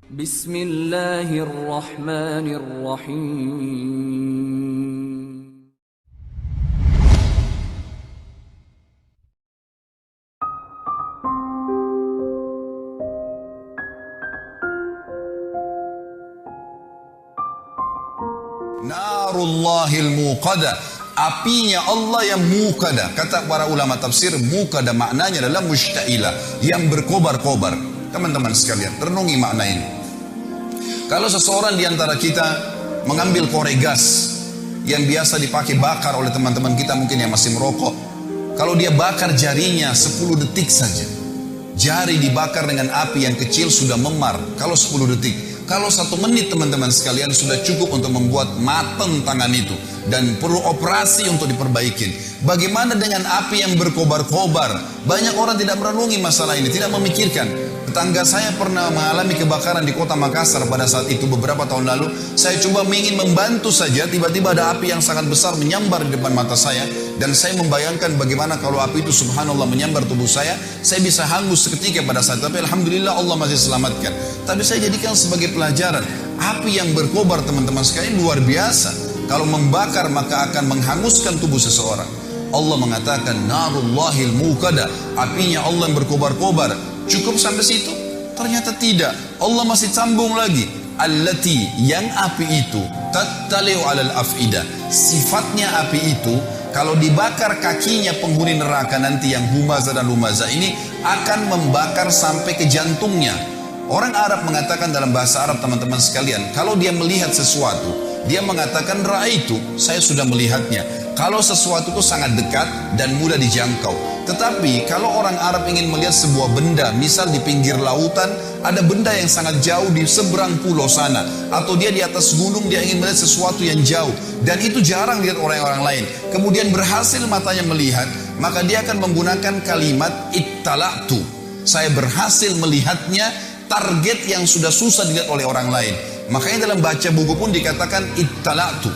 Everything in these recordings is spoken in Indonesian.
Bismillahirrahmanirrahim. Narullahil muqadah, apinya Allah yang muqadah. Kata para ulama tafsir, muqadah maknanya adalah mushtailah, yang berkobar-kobar. Teman-teman sekalian, renungi makna ini. Kalau seseorang di antara kita mengambil korek gas yang biasa dipakai bakar oleh teman-teman kita mungkin yang masih merokok, kalau dia bakar jarinya 10 detik saja, jari dibakar dengan api yang kecil sudah memar kalau 10 detik. Kalau 1 menit teman-teman sekalian sudah cukup untuk membuat matang tangan itu dan perlu operasi untuk diperbaikin. Bagaimana dengan api yang berkobar-kobar? Banyak orang tidak merenungi masalah ini, tidak memikirkan. Tetangga saya pernah mengalami kebakaran di kota Makassar pada saat itu beberapa tahun lalu. Saya coba ingin membantu saja, tiba-tiba ada api yang sangat besar menyambar di depan mata saya. Dan saya membayangkan bagaimana kalau api itu subhanallah menyambar tubuh saya bisa hangus seketika pada saat itu. Tapi alhamdulillah Allah masih selamatkan. Tapi saya jadikan sebagai pelajaran, api yang berkobar teman-teman sekalian luar biasa. Kalau membakar maka akan menghanguskan tubuh seseorang. Allah mengatakan narullahil muqadah, apinya Allah yang berkobar-kobar. Cukup sampai situ? Ternyata tidak. Allah masih sambung lagi. Allati, yang api itu tattali'u 'alal afidah. Sifatnya api itu kalau dibakar kakinya penghuni neraka nanti yang humaza dan lumaza ini akan membakar sampai ke jantungnya. Orang Arab mengatakan dalam bahasa Arab teman-teman sekalian, kalau dia melihat sesuatu, dia mengatakan ra'aitu, saya sudah melihatnya. Kalau sesuatu itu sangat dekat dan mudah dijangkau. Tetapi kalau orang Arab ingin melihat sebuah benda, misal di pinggir lautan, ada benda yang sangat jauh di seberang pulau sana, atau dia di atas gunung, dia ingin melihat sesuatu yang jauh, dan itu jarang dilihat oleh orang lain. Kemudian berhasil matanya melihat, maka dia akan menggunakan kalimat ittala'tu. Saya berhasil melihatnya, target yang sudah susah dilihat oleh orang lain. Makanya dalam baca buku pun dikatakan ittala'tu.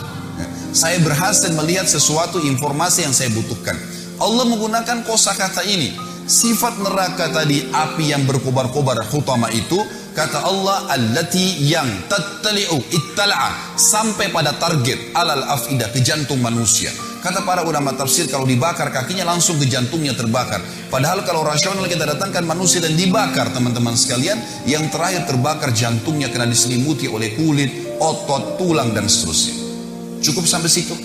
Saya berhasil melihat sesuatu informasi yang saya butuhkan. Allah menggunakan kosakata ini. Sifat neraka tadi, api yang berkobar-kobar hutama itu, kata Allah allati yang tattali'u ittala'a, sampai pada target alal afidah, ke jantung manusia. Kata para ulama tafsir, kalau dibakar kakinya langsung ke jantungnya terbakar. Padahal kalau rasional kita datangkan manusia dan dibakar teman-teman sekalian, yang terakhir terbakar jantungnya karena diselimuti oleh kulit, otot, tulang dan seterusnya. Cukup sampai situ?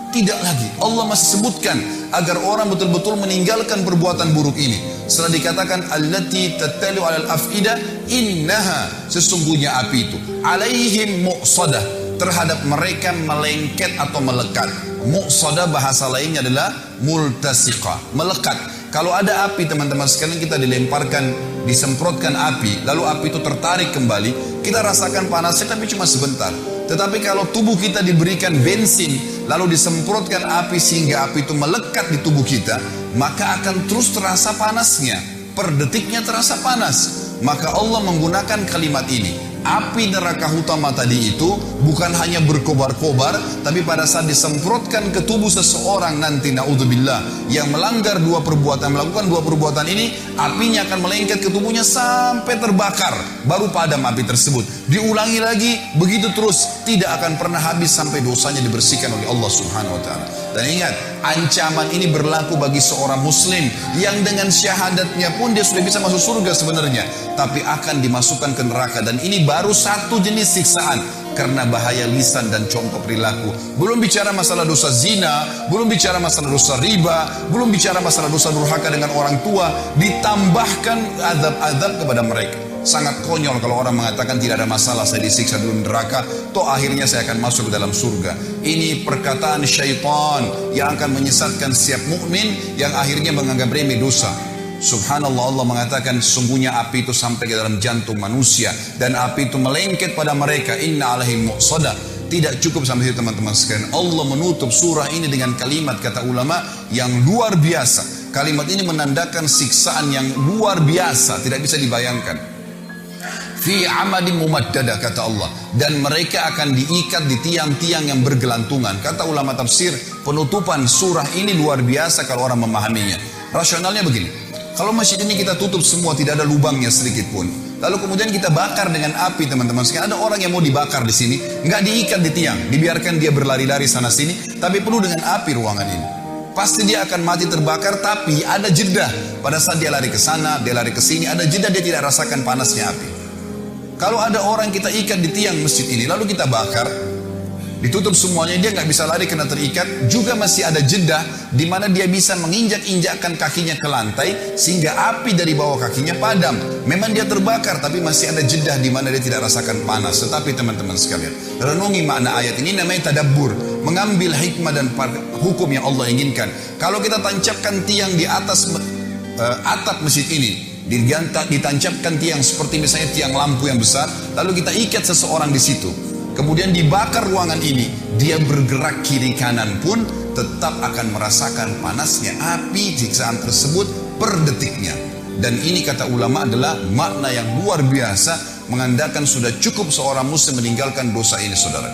Tidak lagi. Allah masih sebutkan agar orang betul-betul meninggalkan perbuatan buruk ini. Setelah dikatakan allati tattali'u 'alal afidah, innaha, sesungguhnya api itu alaihim muqsadah, terhadap mereka melengket atau melekat. Muqsadah bahasa lainnya adalah multasiqah, melekat. Kalau ada api teman-teman sekalian, kita dilemparkan, disemprotkan api, lalu api itu tertarik kembali, kita rasakan panasnya tapi cuma sebentar. Tetapi kalau tubuh kita diberikan bensin, lalu disemprotkan api sehingga api itu melekat di tubuh kita, maka akan terus terasa panasnya. Per detiknya terasa panas. Maka Allah menggunakan kalimat ini. Api neraka utama tadi itu bukan hanya berkobar-kobar, tapi pada saat disemprotkan ke tubuh seseorang nanti, naudzubillah, yang melanggar melakukan dua perbuatan ini, apinya akan melengket ke tubuhnya sampai terbakar, baru padam api tersebut. Diulangi lagi, begitu terus, tidak akan pernah habis sampai dosanya dibersihkan oleh Allah Subhanahu wa Ta'ala. Dan ingat, ancaman ini berlaku bagi seorang muslim yang dengan syahadatnya pun dia sudah bisa masuk surga sebenarnya, tapi akan dimasukkan ke neraka. Dan ini baru satu jenis siksaan karena bahaya lisan dan contoh perilaku. Belum bicara masalah dosa zina, belum bicara masalah dosa riba, belum bicara masalah dosa durhaka dengan orang tua, ditambahkan azab-azab kepada mereka. Sangat konyol kalau orang mengatakan tidak ada masalah, saya disiksa dulu neraka, toh akhirnya saya akan masuk ke dalam surga. Ini perkataan syaitan yang akan menyesatkan setiap mukmin yang akhirnya menganggap remeh dosa. Subhanallah, Allah mengatakan sesungguhnya api itu sampai ke dalam jantung manusia dan api itu melengket pada mereka. Inna alaihim muqsadah. Tidak cukup sampai situ teman-teman sekalian. Allah menutup surah ini dengan kalimat, kata ulama, yang luar biasa. Kalimat ini menandakan siksaan yang luar biasa, tidak bisa dibayangkan. Fi amadin mumaddadah, kata Allah, dan mereka akan diikat di tiang-tiang yang bergelantungan. Kata ulama tafsir, penutupan surah ini luar biasa kalau orang memahaminya. Rasionalnya begini, Kalau masjid ini kita tutup semua, tidak ada lubangnya sedikit pun, lalu kemudian kita bakar dengan api, teman-teman sekalian, ada orang yang mau dibakar di sini, nggak diikat di tiang, dibiarkan dia berlari-lari sana sini, tapi penuh dengan api ruangan ini. Pasti dia akan mati terbakar, tapi ada jeda. Pada saat dia lari ke sana, dia lari ke sini, ada jeda, dia tidak rasakan panasnya api. Kalau ada orang kita ikat di tiang masjid ini, lalu kita bakar, ditutup semuanya, dia nggak bisa lari karena terikat, juga masih ada jeda di mana dia bisa menginjak-injakkan kakinya ke lantai sehingga api dari bawah kakinya padam. Memang dia terbakar, tapi masih ada jeda di mana dia tidak rasakan panas. Tetapi teman-teman sekalian, renungi makna ayat ini, namanya tadabbur, mengambil hikmah dan hukum yang Allah inginkan. Kalau kita tancapkan tiang di atas atap masjid ini, ditancapkan tiang seperti misalnya tiang lampu yang besar, lalu kita ikat seseorang di situ, kemudian dibakar ruangan ini, dia bergerak kiri kanan pun tetap akan merasakan panasnya api siksaan tersebut per detiknya. Dan ini kata ulama adalah makna yang luar biasa, mengandalkan sudah cukup seorang muslim meninggalkan dosa ini, saudara.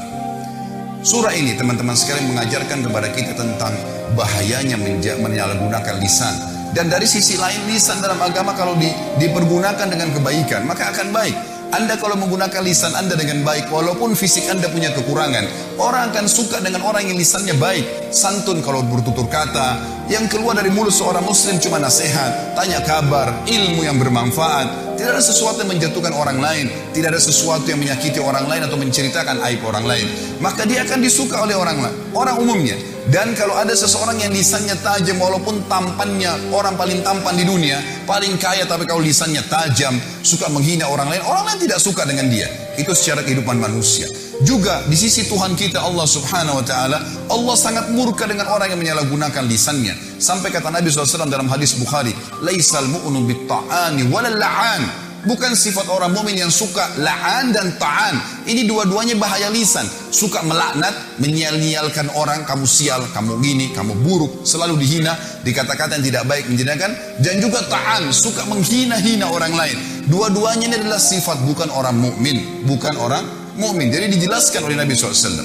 Surah ini teman-teman sekalian mengajarkan kepada kita tentang bahayanya menyalahgunakan lisan. Dan dari sisi lain, lisan dalam agama kalau dipergunakan dengan kebaikan, maka akan baik. Anda kalau menggunakan lisan Anda dengan baik, walaupun fisik Anda punya kekurangan, orang akan suka dengan orang yang lisannya baik, santun kalau bertutur kata, yang keluar dari mulut seorang muslim cuma nasihat, tanya kabar, ilmu yang bermanfaat, tidak ada sesuatu yang menjatuhkan orang lain, tidak ada sesuatu yang menyakiti orang lain atau menceritakan aib orang lain, maka dia akan disuka oleh orang umumnya. Dan kalau ada seseorang yang lisannya tajam, walaupun tampannya orang paling tampan di dunia, paling kaya, tapi kalau lisannya tajam, suka menghina orang lain tidak suka dengan dia. Itu secara kehidupan manusia. Juga di sisi Tuhan kita Allah subhanahu wa ta'ala, Allah sangat murka dengan orang yang menyalahgunakan lisannya. Sampai kata Nabi SAW dalam hadis Bukhari, laisal mu'nu bitta'ani walal la'an. Bukan sifat orang mukmin yang suka la'an dan ta'an. Ini dua-duanya bahaya lisan. Suka melaknat, menyal-nyalkan orang, kamu sial, kamu gini, kamu buruk, selalu dihina, dikata-kata yang tidak baik, menjadikan. Dan juga ta'an, suka menghina-hina orang lain. Dua-duanya ini adalah sifat bukan orang mukmin, bukan orang mukmin. Jadi dijelaskan oleh Nabi SAW.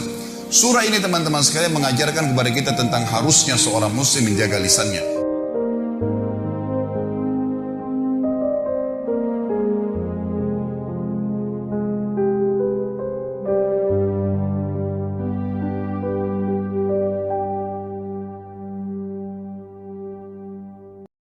Surah ini teman-teman sekalian mengajarkan kepada kita tentang harusnya seorang muslim menjaga lisannya.